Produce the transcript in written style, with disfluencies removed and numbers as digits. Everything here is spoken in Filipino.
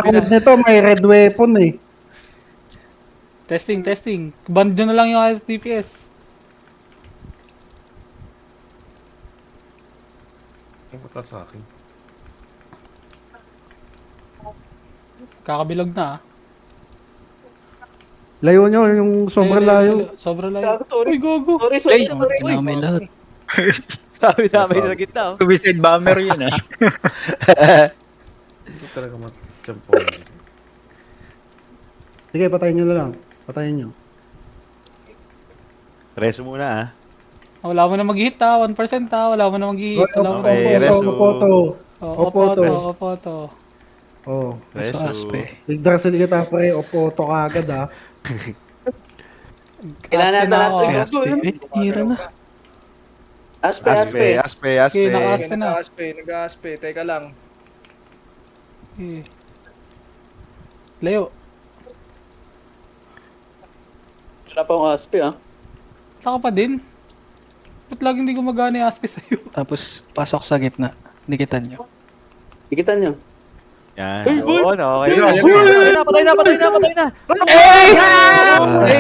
Takot nito, may red weapon eh. Testing. Ban nyo na lang yung SDPS. Ang mata sa akin. Kakabilog na ah. Layo nyo, yung sobrang layo. Sobrang layo. Sorry. Uy, gogo. Sorry. Kailangan lahat. Sabi namin sa gitna. Oh. Suicide bomber yun ah. Hindi ko talaga matiyampo. Sige, patayin nyo na lang. Patayin nyo. Reso muna ah. Wala mo na mag-hit ah. 1% ah. Wala mo na mag-hit. Wala mo na Okay, mag-hit. reso. Opo. Opo to. Oh. Reso. Igdrasil kita pre, opo to kagad ah. Kailangan Aspe na ako. natin. Aspe. Hira na. Aspe. Okay, naka-aspe na. Nag-aspe. Teka lang. Okay. Layo. Wala pa akong aspe ah. Wala ka pa din. Ba't laging hindi gumagana yung aspe sa'yo? Tapos, pasok sa gitna. Dikitan nyo. Dikitan nyo. Yan. Oo, no, okay. Ayun, Patay na. Ah,